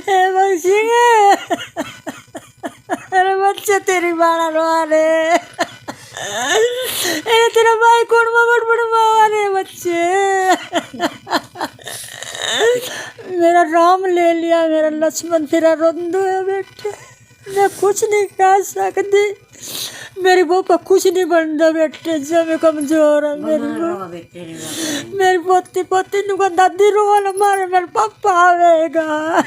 भगत सिंह अरे बच्चे तेरी बाड़ा रोआ रे, अरे तेरा भाई कौन मगड़ बड़वा रे बच्चे, मेरा राम ले लिया, मेरा लक्ष्मण तेरा रोंदो है बेटे, मैं कुछ नहीं कह सकती, मेरी बहू का कुछ नहीं बनता बेटे, जब मैं कमजोर है मेरी पोती पोती नुका दादी रोवाना मारे मेरे पापा आवेगा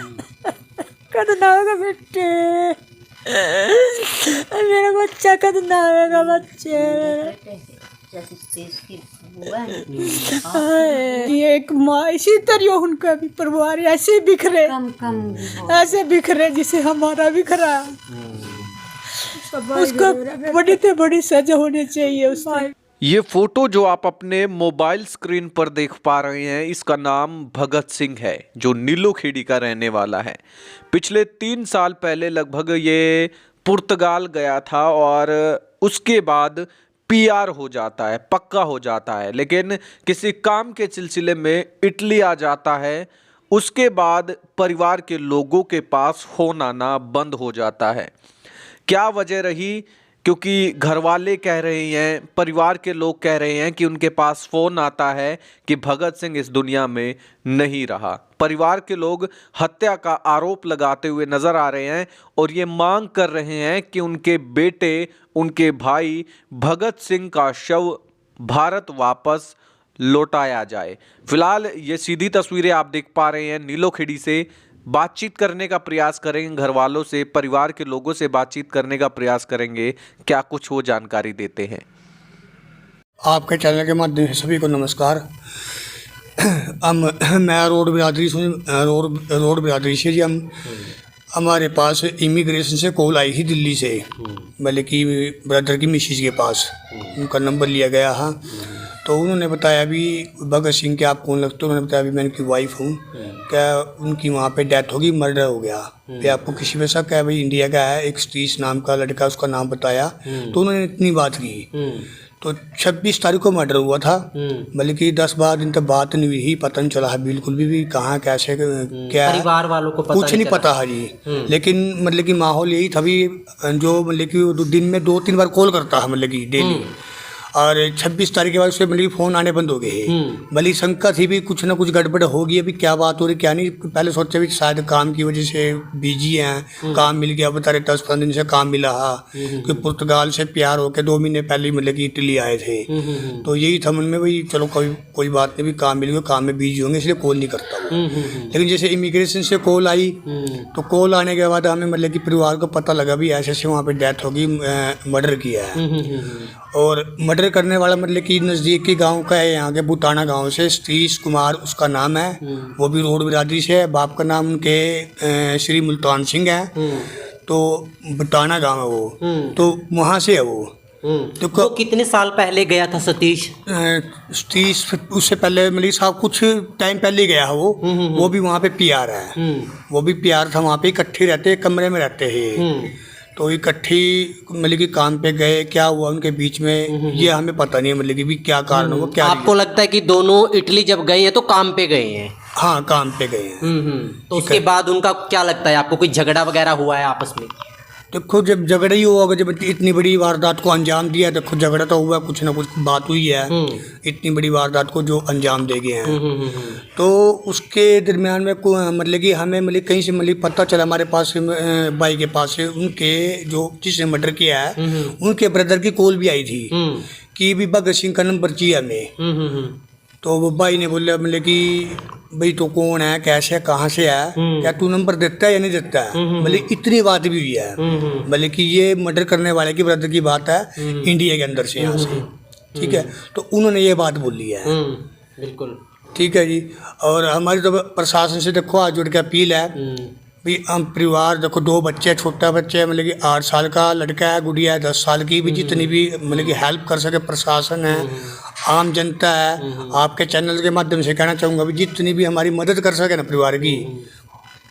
कद ना आवेगा बेटे, मेरा बच्चा कद ना आवेगा बच्चे, ये एक माँ इसी तरह उनका भी परिवार ऐसे बिखरे ऐसे बिखरे जिसे हमारा बिखरा, उसको बड़ी से बड़ी सजा होनी चाहिए उसको। ये फोटो जो आप अपने मोबाइल स्क्रीन पर देख पा रहे हैं, इसका नाम भगत सिंह है, जो नीलोखेड़ी का रहने वाला है। पिछले 3 साल पहले लगभग ये पुर्तगाल गया था और उसके बाद पीआर हो जाता है, पक्का हो जाता है, लेकिन किसी काम के सिलसिले में इटली आ जाता है। उसके बाद परिवार के लोगों के पास फोन आना बंद हो जाता है। क्या वजह रही? क्योंकि घर वाले कह रहे हैं, परिवार के लोग कह रहे हैं कि उनके पास फ़ोन आता है कि भगत सिंह इस दुनिया में नहीं रहा। परिवार के लोग हत्या का आरोप लगाते हुए नज़र आ रहे हैं और ये मांग कर रहे हैं कि उनके बेटे, उनके भाई भगत सिंह का शव भारत वापस लौटाया जाए। फिलहाल ये सीधी तस्वीरें आप देख पा रहे हैं नीलोखेड़ी से। बातचीत करने का प्रयास करेंगे घर वालों से, परिवार के लोगों से बातचीत करने का प्रयास करेंगे, क्या कुछ वो जानकारी देते हैं। आपके चैनल के माध्यम से सभी को नमस्कार। मैं रोड बिरादरी से जी, हमारे पास इमिग्रेशन से कॉल आई थी दिल्ली से, बल्कि ब्रदर की मिसेज के पास उनका नंबर लिया गया। हाँ, तो उन्होंने बताया भी भगत सिंह के आप कौन लगते हो? उन्होंने बताया भी मैं उनकी वाइफ हूँ, क्या उनकी वहाँ पे डेथ होगी, मर्डर हो गया, फिर आपको किसी पे शक है? भाई इंडिया का है, एक सतीश नाम का लड़का, उसका नाम बताया। तो उन्होंने इतनी बात की। तो 26 तारीख को मर्डर हुआ था, बल्कि 10-12 दिन तक बात नहीं हुई, पता नहीं चला है बिल्कुल भी कहाँ कैसे क्या परिवार वालों को कुछ नहीं पता है जी। लेकिन मतलब कि माहौल यही था भी, जो मतलब कि दिन में 2-3 बार कॉल करता है, मतलब कि डेली, और 26 तारीख के बाद उससे मतलब फ़ोन आने बंद हो गए। भली शंका थी भी कुछ ना कुछ गड़बड़ होगी, अभी क्या बात हो रही क्या नहीं। पहले सोचे भी शायद काम की वजह से बिजी हैं, काम मिल गया, बता रहे 10-15 दिन से काम मिला है, कि पुर्तगाल से प्यार होकर 2 महीने पहले मतलब कि इटली आए थे। तो यही था मन में, भाई चलो कोई बात नहीं, भी काम मिल गया, काम में बिजी होंगे इसलिए कॉल नहीं करता वो। लेकिन जैसे इमिग्रेशन से कॉल आई, तो कॉल आने के बाद हमें मतलब कि परिवार को पता लगा भी ऐसे ऐसे वहाँ पर डेथ होगी, मर्डर किया है। और मर्डर करने वाला मतलब कि नज़दीक के गांव का है, यहाँ के बुटाना गांव से सतीश कुमार उसका नाम है, वो भी रोड बिरादरी से है। बाप का नाम उनके श्री मुल्तान सिंह है, तो बुटाना गांव है वो, तो वहाँ से है वो। तो कितने साल पहले गया था सतीश? सतीश उससे पहले मतलब साहब कुछ टाइम पहले गया है वो भी वहाँ पे पीआर है, वो भी पीआर था, वहाँ पे इकट्ठे रहते, कमरे में रहते हैं। तो इकट्ठी मतलब कि काम पे गए, क्या हुआ उनके बीच में ये हमें पता नहीं है, मतलब कि भी क्या कारण हुआ क्या। आपको लगता है कि दोनों इटली जब गए हैं तो काम पे गए हैं? हाँ, काम पे गए हैं। तो उसके बाद उनका क्या लगता है आपको, कोई झगड़ा वगैरह हुआ है आपस में? देखो, जब झगड़ा ही होगा, जब इतनी बड़ी वारदात को अंजाम दिया, देखो झगड़ा तो हुआ, कुछ ना कुछ बात हुई है, इतनी बड़ी वारदात को जो अंजाम दे गए हैं। तो उसके दरमियान में मतलब कि हमें मतलब कहीं से मतलब पता चला, हमारे पास भाई के पास से उनके जो जिसने मर्डर किया है उनके ब्रदर की कॉल भी आई थी कि भी भगत सिंह का नंबर चाहिए हमें। तो वो भाई ने बोला मतलब कि भाई तो कौन है, कैसे है, कहाँ से है, क्या तू नंबर देता है या नहीं देता है, मतलब इतनी बात भी हुई है। मतलब कि ये मर्डर करने वाले की ब्रदर की बात है, इंडिया के अंदर से, यहाँ से, ठीक है। तो उन्होंने ये बात बोली है, बिल्कुल ठीक है जी। और हमारी तो प्रशासन से देखो आज जुड़ के अपील है भी, हम परिवार देखो 2 बच्चे, छोटा बच्चा मतलब कि 8 साल का लड़का है, गुड़िया है 10 साल की, भी जितनी भी मतलब कि हेल्प कर सके प्रशासन है, आम जनता है, आपके चैनल के माध्यम से कहना चाहूँगा भी जितनी भी हमारी मदद कर सके ना परिवार की,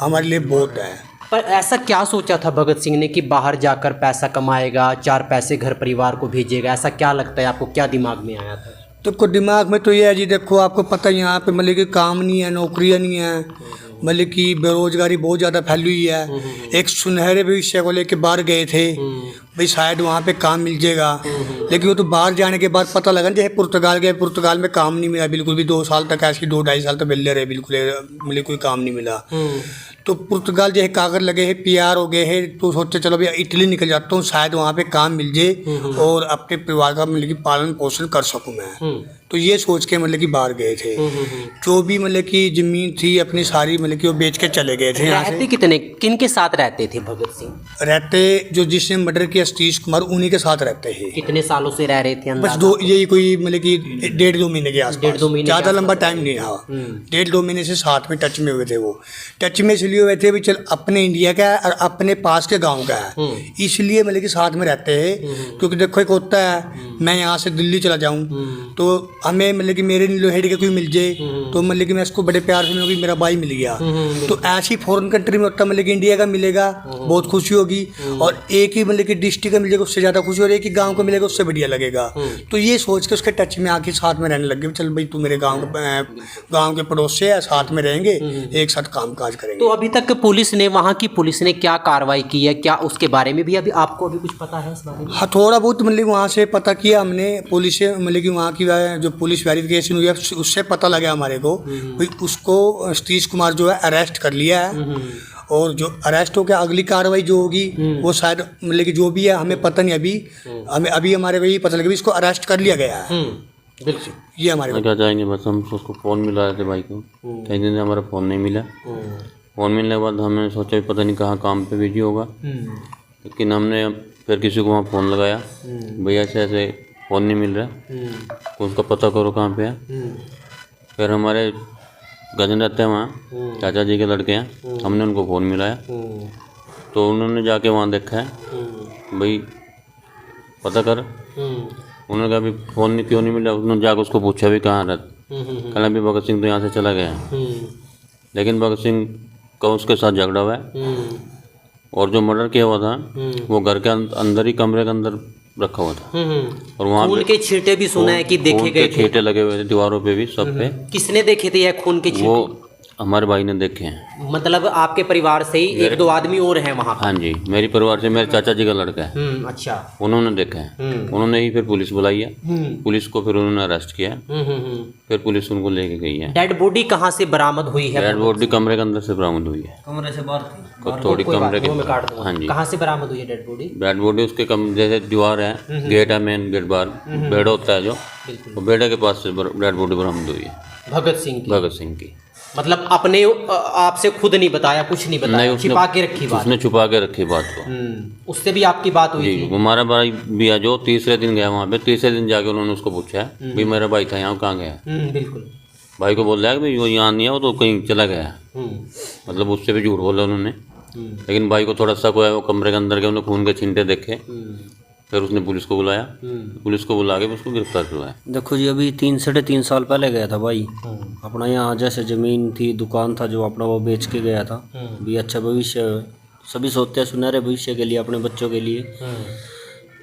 हमारे लिए बहुत है। पर ऐसा क्या सोचा था भगत सिंह ने कि बाहर जाकर पैसा कमाएगा, 4 पैसे घर परिवार को भेजेगा? ऐसा क्या लगता है आपको, क्या दिमाग में आया था? तो को दिमाग में तो ये है जी, देखो आपको पता है यहाँ पे मतलब कि काम नहीं है, नौकरियाँ नहीं है, मतलब कि बेरोजगारी बहुत ज़्यादा फैली हुई है। एक सुनहरे भविष्य को लेके बाहर गए थे भाई शायद वहाँ पे काम मिल जाएगा, लेकिन वो तो बाहर जाने के बाद पता लगा जैसे पुर्तगाल गए, पुर्तगाल में काम नहीं मिला बिल्कुल भी। 2 साल तक ऐसे 2-2.5 साल तक बेले रहे, बिल्कुल मतलब कोई काम नहीं मिला। तो पुर्तगाल जैसे कागज लगे हैं, PR हो गए हैं, तो सोचे चलो भैया इटली निकल जाता हूँ, शायद वहाँ पे काम मिल जाए और अपने परिवार का मतलब कि पालन पोषण कर सकूँ मैं। तो ये सोच के मतलब कि बाहर गए थे। जो भी मतलब कि ज़मीन थी अपनी सारी मतलब कि वो बेच के चले गए थे यहाँ से। रहते कितने किन के साथ रहते थे भगत सिंह? रहते जो जिसने मर्डर किया सतीश कुमार, उन्हीं के साथ रहते हैं। कितने सालों से रह रहे थे? बस यही कोई मतलब कि 1.5-2 महीने के आसपास, 1.5-2 महीने ज़्यादा लंबा टाइम नहीं। हाँ 1.5-2 महीने से साथ में टच में हुए थे। वो टच में इसलिए हुए थे भी चल अपने इंडिया का है और अपने पास के गाँव का है, इसलिए मतलब कि साथ में रहते हैं। क्योंकि देखो एक होता है मैं यहाँ से दिल्ली चला जाऊँ तो हमें मतलब कि मेरे नीलोहेड़ी का कोई मिल जाए तो मतलब कि मैं इसको बड़े प्यार से मिलूँगी, मेरा भाई मिल गया। तो ऐसी फॉरेन कंट्री में होता मतलब कि इंडिया का मिलेगा बहुत खुशी होगी, और एक ही मतलब कि डिस्ट्रिक्ट का मिलेगा उससे ज़्यादा खुशी, और एक ही गांव को मिलेगा उससे बढ़िया लगेगा। तो ये सोच के उसके टच में आके साथ में रहने लग गए। चल भाई तू मेरे गाँव के पड़ोस से है, साथ में रहेंगे, एक साथ काम काज करेंगे। तो अभी तक पुलिस ने, वहाँ की पुलिस ने क्या कार्रवाई की है, क्या उसके बारे में भी अभी आपको अभी कुछ पता है इस बारे में? हाँ थोड़ा बहुत मतलब वहाँ से पता किया हमने, पुलिस से मतलब कि वहाँ की जो पुलिस वेरिफिकेशन हुई है उससे पता लगा हमारे को भाई उसको सतीश कुमार जो है अरेस्ट कर लिया है, और जो अरेस्ट हो गया अगली कार्रवाई जो होगी वो शायद मतलब कि जो भी है हमें पता नहीं अभी। हमें अभी हमारे को ये पता लगा इसको अरेस्ट कर लिया गया है। बिल्कुल ये हमारे क्या जाएंगे, बस हम उसको फ़ोन मिला रहे थे भाई को, कई दिन से हमारा फ़ोन नहीं मिला। फ़ोन मिलने के बाद हमने सोचा भी पता नहीं कहाँ काम पे बिजी होगा, लेकिन हमने फिर किसी को वहाँ फ़ोन लगाया, भैया ऐसे ऐसे फ़ोन नहीं मिल रहा, तो उसका पता करो कहाँ पे है। फिर हमारे गजन रहते हैं वहाँ, चाचा जी के लड़के हैं, हमने उनको फ़ोन मिलाया तो उन्होंने जाके वहाँ देखा है भाई पता कर। उन्होंने कहा अभी फ़ोन क्यों नहीं मिला, उन्होंने जाकर उसको पूछा भी कहाँ रहता, कहना भी भगत सिंह तो यहाँ से चला गया है। लेकिन भगत सिंह का उसके साथ झगड़ा हुआ है, और जो मर्डर किया हुआ था वो घर के अंदर ही कमरे के अंदर रखा हुआ था, और वहाँ खून के छींटे भी सुना है कि देखे गए थे, छींटे लगे हुए थे दीवारों पे भी, सब पे। किसने देखे थे यह खून के छींटे? वो हमारे भाई ने देखे हैं। मतलब आपके परिवार से ही 1-2 आदमी और हैं वहाँ? हाँ जी, मेरी परिवार से मेरे चाचा जी का लड़का है। अच्छा। उन्होंने देखा है, उन्होंने ही फिर पुलिस बुलाई है, पुलिस को फिर उन्होंने अरेस्ट किया, फिर पुलिस उनको लेके गई है। डेड बॉडी कहाँ से बरामद हुई है? डेड बॉडी कमरे के अंदर से बरामद हुई है। कमरे से बाहर थी? थोड़ी कमरे के, हाँ जी। कहाँ से बरामद हुई है डेड बॉडी? डेड बॉडी उसके जैसे दीवार है, गेट है, मेन गेट बाहर बेड होता है जो, वो बेड के पास से डेड बॉडी बरामद हुई है। भगत सिंह की? भगत सिंह की। मतलब अपने आपसे खुद नहीं बताया, कुछ नहीं बताया, छिपा के रखी बात? उसने छुपा के रखी बात को। उससे भी आपकी बात हुई थी? हमारा भाई भी है जो तीसरे दिन गया वहाँ पे, तीसरे दिन जाके उन्होंने उसको पूछा भाई मेरा भाई था यहाँ, कहाँ गया? बिल्कुल। भाई को बोल रहा है कि भाई वो यहाँ नहीं है, वो तो कहीं चला गया। मतलब उससे भी झूठ बोला उन्होंने, लेकिन भाई को थोड़ा शक हुआ, वो कमरे के अंदर गए, उन्होंने खून के छींटे देखे, फिर उसने पुलिस को बुलाया, पुलिस को बुला के उसको गिरफ्तार करवाया। देखो जी अभी 3-3.5 साल पहले गया था भाई, अपना यहाँ जैसे ज़मीन थी, दुकान था जो अपना, वो बेच के गया था भी। अच्छा भविष्य सभी सोचते हैं सुनहरे भविष्य के लिए अपने बच्चों के लिए।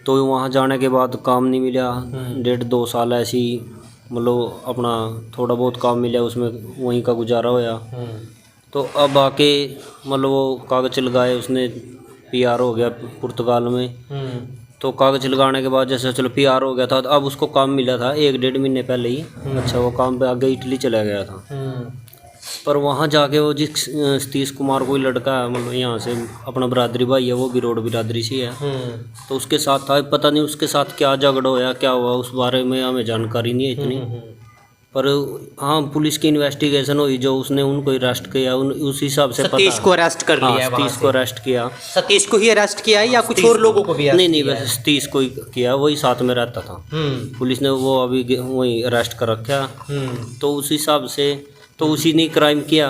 तो वहाँ जाने के बाद काम नहीं मिला, 1.5-2 साल ऐसे ही मतलब अपना थोड़ा बहुत काम मिला, उसमें वहीं का गुजारा होया। तो अब आके मतलब वो कागज लगाए, उसने PR हो गया पुर्तगाल में। तो कागज लगाने के बाद जैसे चलो PR हो गया था, तो अब उसको काम मिला था 1-1.5 महीने पहले ही। अच्छा वो काम पे आगे इटली चला गया था, पर वहाँ जाके वो जिस सतीश कुमार कोई लड़का है मतलब यहाँ से अपना बरादरी भाई है, वो भी रोड बिरादरी से है, तो उसके साथ था। पता नहीं उसके साथ क्या झगड़ा होया, क्या हुआ उस बारे में हमें जानकारी नहीं है इतनी, पर हाँ पुलिस की इन्वेस्टिगेशन हुई, जो उसने उनको अरेस्ट किया उस हिसाब से सतीश को अरेस्ट कर लिया है? सतीश को अरेस्ट किया। सतीश को ही अरेस्ट किया है या कुछ और लोगों को भी? नहीं वैसे सतीश को ही किया, वही साथ में रहता था। पुलिस ने वो अभी वही अरेस्ट कर रखा, तो उस हिसाब से तो उसी ने क्राइम किया।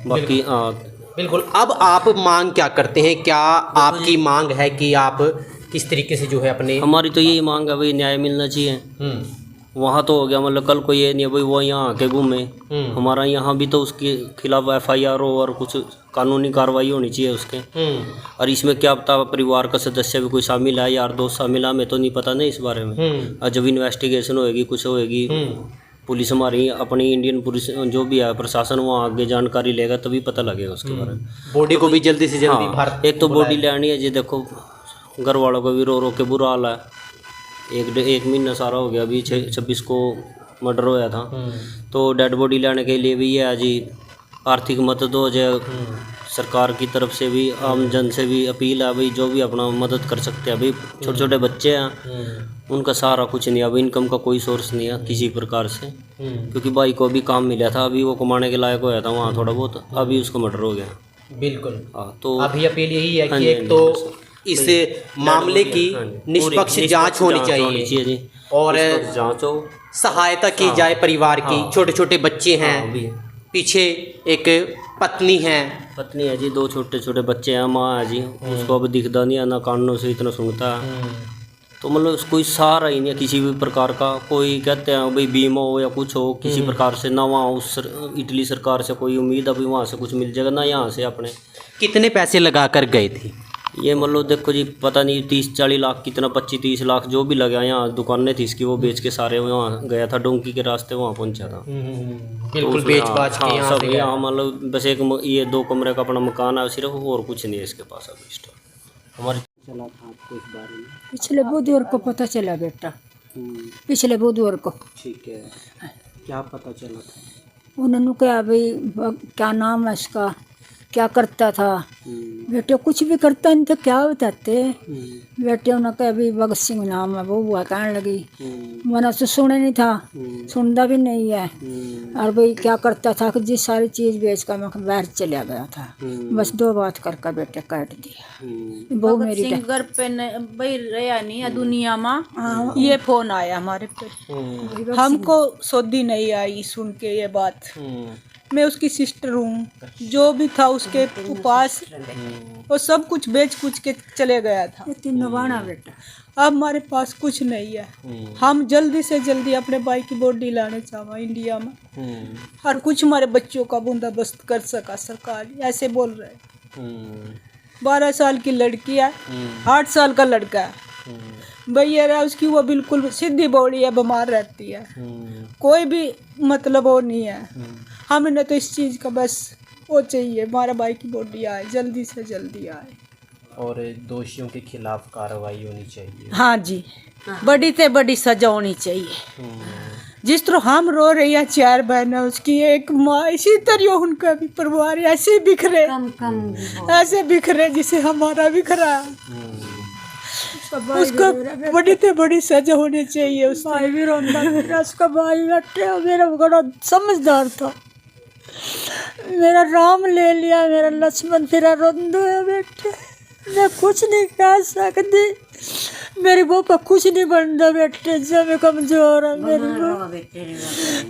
बाकी हाँ बिल्कुल। अब आप मांग क्या करते हैं? क्या आपकी मांग है कि आप किस तरीके से जो है अपने? हमारी तो यही मांग है भाई, न्याय मिलना चाहिए वहाँ तो हो गया, मतलब कल को ये नहीं है भाई वो यहाँ आके घूमे, हमारा यहाँ भी तो उसके खिलाफ FIR हो और कुछ कानूनी कार्रवाई होनी चाहिए उसके। और इसमें क्या पता परिवार का सदस्य भी कोई शामिल है, यार दोस्त शामिल है, हमें तो नहीं पता नहीं इस बारे में। और जब इन्वेस्टिगेशन होएगी कुछ होएगी, पुलिस हमारी अपनी इंडियन पुलिस जो भी है प्रशासन वहाँ आगे जानकारी लेगा तभी पता लगेगा उसके बारे में। बॉडी को भी जल्दी से जल्दी हाँ, एक तो बॉडी लेनी है जी, देखो घर वालों को भी रो रो के बुरा हाल है। एक महीना सारा हो गया, अभी 26 को मर्डर होया था, तो डेड बॉडी लाने के लिए भी ये है जी आर्थिक मदद हो जाए, सरकार की तरफ से भी आम जन से भी अपील है भाई जो भी अपना मदद कर सकते हैं। भाई छोटे छोटे बच्चे हैं, उनका सहारा कुछ नहीं है, अभी इनकम का कोई सोर्स नहीं है किसी प्रकार से, क्योंकि भाई को भी काम मिला था, अभी वो कमाने के लायक होया था वहाँ थोड़ा बहुत, अभी उसको मर्डर हो गया। बिल्कुल। हाँ, तो अभी अपील यही है हाँ कि जी, एक तो इस मामले की निष्पक्ष जांच होनी चाहिए जी, और जांच हो, सहायता की जाए परिवार की। छोटे छोटे बच्चे हैं, पीछे एक पत्नी है जी, 2 छोटे छोटे बच्चे हैं, माँ है जी, उसको अब दिखता नहीं है, ना कानों से इतना सुनता है, तो मतलब कोई सहारा ही नहीं है किसी भी प्रकार का। कोई कहते हैं भाई बीमा हो या कुछ हो किसी प्रकार से, ना वहाँ उस इटली सरकार से कोई उम्मीद है भाई वहाँ से कुछ मिल जाएगा, ना यहाँ से अपने। कितने पैसे लगा कर गए थे ये मतलब देखो जी पता नहीं 30-40 लाख कितना, 25-30 लाख जो भी लगा, यहाँ दुकानें थी इसकी वो बेच के सारे वहाँ गया था, डोंकी के रास्ते वहाँ पहुँचा था। बिल्कुल बेच बाच के यहाँ से यहाँ मतलब बस एक ये 2 कमरे का अपना मकान है सिर्फ, और कुछ नहीं है इसके पास अभी स्टोर। हमारे चला था आपको इस बारे में? पिछले बुधवार को पता चला बेटा, पिछले बुधवार को। ठीक है, क्या पता चला था? उन्होंने कहा भाई क्या नाम है इसका, क्या करता था बेटे, कुछ भी करता नहीं तो क्या बताते बेटे। उन्होंने कहा भाई भगत सिंह नाम है, वो हुआ कहने लगी, मैंने तो सुने नहीं था, सुनता भी नहीं है। और भाई क्या करता था कि जिस सारी चीज़ बेच कर मैं बाहर चला गया था, बस 2 बात करके बेटे काट दिया। वो मेरी घर पे भाई रहा नहीं है दुनिया में। ये फोन आया हमारे पे, हमको सोधी नहीं आई सुन के ये बात। मैं उसकी सिस्टर हूँ, जो भी था उसके पास वो सब कुछ बेच कुछ के चले गया था। 3 बाणा बेटा, अब हमारे पास कुछ नहीं है। हम जल्दी से जल्दी अपने भाई की बॉडी लाने चाहे इंडिया में, हर कुछ हमारे बच्चों का बंदोबस्त कर सका सरकार, ऐसे बोल रहे। 12 साल की लड़की है, 8 साल का लड़का है, भैया रहा उसकी वो बिल्कुल सीधी बॉडी है, बीमार रहती है, कोई भी मतलब वो नहीं है। हमें तो इस चीज़ का बस वो चाहिए, हमारा भाई की बॉडी आए, जल्दी से जल्दी आए और दोषियों के खिलाफ कार्रवाई होनी चाहिए। हाँ जी, बड़ी से बड़ी सजा होनी चाहिए। जिस तरह हम रो रही है 4 बहनें, उसकी एक माँ, इसी तरह उनका भी परिवार ऐसे बिखरे, ऐसे बिखरे जिसे हमारा बिखरा। उसको बड़ी से बड़ी सजा होनी चाहिए। उसका भाई भी रोंदा मेरा, उसका भाई बेटे मेरा बड़ा समझदार था, मेरा राम ले लिया, मेरा लक्ष्मण फिर रोंदो है बेटे, मैं कुछ नहीं कह सकती, मेरी बहू पर कुछ नहीं बनता बेटे, जब मैं कमजोर है।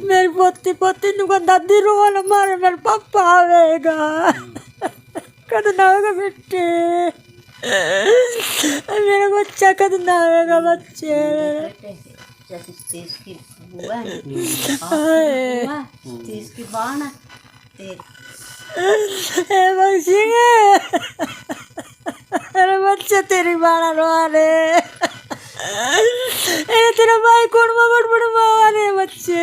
मेरी पोती पोती नुका दादी रोल मारे, मेरे पापा आवेगा कद ना आवेगा बेटे, मेरा बच्चा कद ना आवेगा बच्चे। अरे बच्चे तेरी बाड़ा रोआ रे, तेरा भाई कौन बड़ बड़ मारे बच्चे।